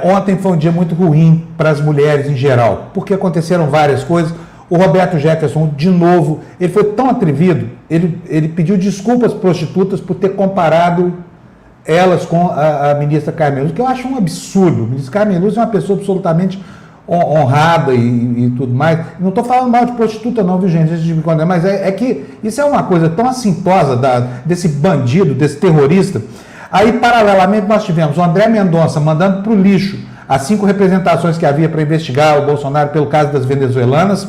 Ontem foi um dia muito ruim para as mulheres em geral, porque aconteceram várias coisas. O Roberto Jefferson, de novo, ele foi tão atrevido, ele pediu desculpas às prostitutas por ter comparado elas com a ministra Carmen Lúcia, que eu acho um absurdo. A ministra Carmen Lúcia é uma pessoa absolutamente honrada e tudo mais. Não estou falando mal de prostituta não, viu, gente? Mas é que isso é uma coisa tão assintosa desse bandido, desse terrorista. Aí, paralelamente, nós tivemos o André Mendonça mandando para o lixo as 5 representações que havia para investigar o Bolsonaro pelo caso das venezuelanas,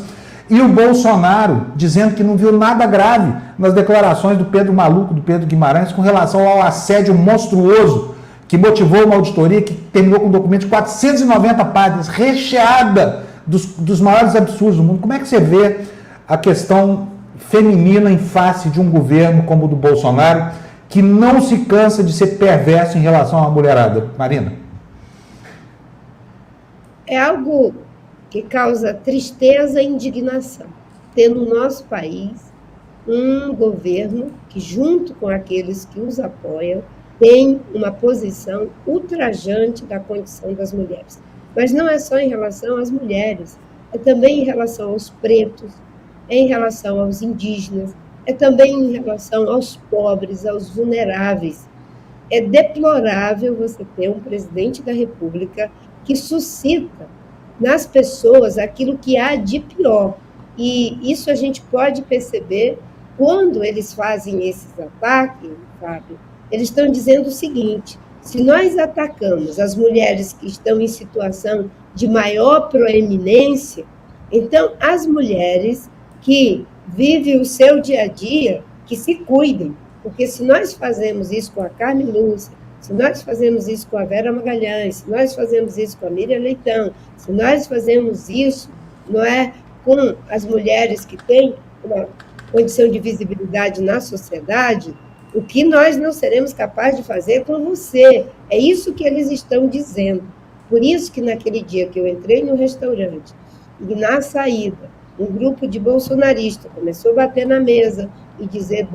e o Bolsonaro dizendo que não viu nada grave nas declarações do Pedro Maluco, do Pedro Guimarães, com relação ao assédio monstruoso que motivou uma auditoria que terminou com um documento de 490 páginas, recheada dos maiores absurdos do mundo. Como é que você vê a questão feminina em face de um governo como o do Bolsonaro, que não se cansa de ser perverso em relação à mulherada? Marina? É algo que causa tristeza e indignação, ter no nosso país um governo que, junto com aqueles que os apoiam, tem uma posição ultrajante da condição das mulheres. Mas não é só em relação às mulheres, é também em relação aos pretos, é em relação aos indígenas, é também em relação aos pobres, aos vulneráveis. É deplorável você ter um presidente da República que suscita nas pessoas aquilo que há de pior. E isso a gente pode perceber quando eles fazem esses ataques, Fábio. Eles estão dizendo o seguinte: se nós atacamos as mulheres que estão em situação de maior proeminência, então as mulheres que vivem o seu dia a dia, que se cuidem. Porque se nós fazemos isso com a Carmen Lúcia, se nós fazemos isso com a Vera Magalhães, se nós fazemos isso com a Miriam Leitão, se nós fazemos isso, não é, com as mulheres que têm uma condição de visibilidade na sociedade, o que nós não seremos capazes de fazer com você? É isso que eles estão dizendo. Por isso que naquele dia que eu entrei no restaurante, e na saída, um grupo de bolsonaristas começou a bater na mesa e dizer,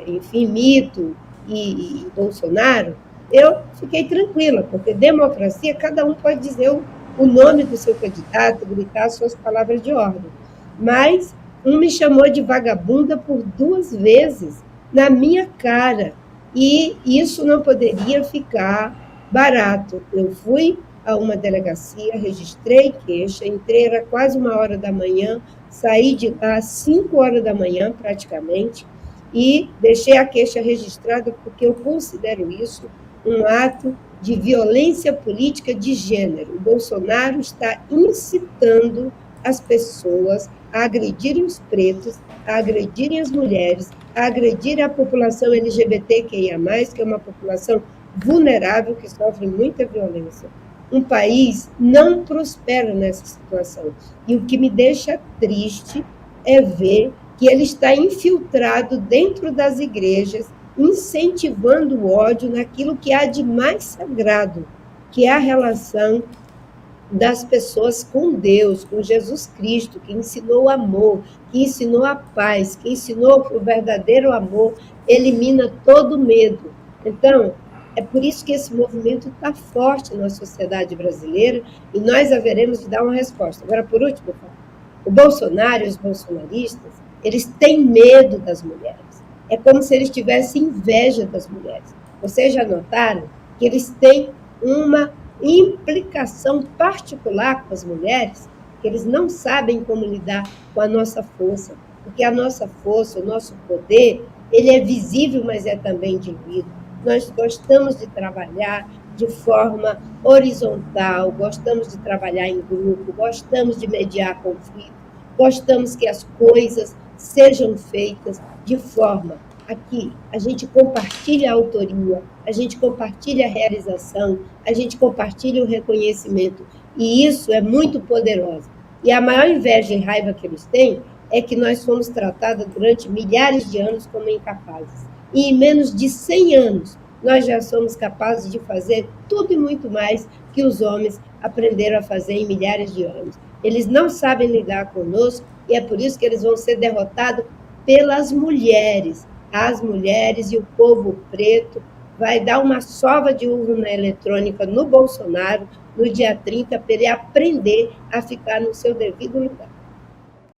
enfim, mito e Bolsonaro, eu fiquei tranquila, porque democracia, cada um pode dizer o nome do seu candidato, gritar suas palavras de ordem. Mas um me chamou de vagabunda por 2 vezes na minha cara, e isso não poderia ficar barato. Eu fui a uma delegacia, registrei queixa, entrei, era quase 1h da manhã, saí de lá às 5h da manhã, praticamente, e deixei a queixa registrada porque eu considero isso um ato de violência política de gênero. O Bolsonaro está incitando as pessoas a agredirem os pretos, a agredirem as mulheres, a agredir a população LGBTQIA+, que é uma população vulnerável, que sofre muita violência. Um país não prospera nessa situação. E o que me deixa triste é ver que ele está infiltrado dentro das igrejas, incentivando o ódio naquilo que há de mais sagrado, que é a relação das pessoas com Deus, com Jesus Cristo, que ensinou o amor, que ensinou a paz, que ensinou que o verdadeiro amor elimina todo medo. Então, é por isso que esse movimento está forte na sociedade brasileira e nós haveremos de dar uma resposta. Agora, por último, o Bolsonaro e os bolsonaristas, eles têm medo das mulheres. É como se eles tivessem inveja das mulheres. Vocês já notaram que eles têm uma implicação particular com as mulheres, que eles não sabem como lidar com a nossa força, porque a nossa força, o nosso poder, ele é visível, mas é também diluído. Nós gostamos de trabalhar de forma horizontal, gostamos de trabalhar em grupo, gostamos de mediar conflito, gostamos que as coisas sejam feitas de forma a que a gente compartilha a autoria, a gente compartilha a realização, a gente compartilha o reconhecimento, e isso é muito poderoso. E a maior inveja e raiva que eles têm é que nós fomos tratadas durante milhares de anos como incapazes. E em menos de 100 anos, nós já somos capazes de fazer tudo e muito mais que os homens aprenderam a fazer em milhares de anos. Eles não sabem lidar conosco e é por isso que eles vão ser derrotados pelas mulheres. As mulheres e o povo preto vai dar uma sova de urna eletrônica no Bolsonaro no dia 30 para ele aprender a ficar no seu devido lugar.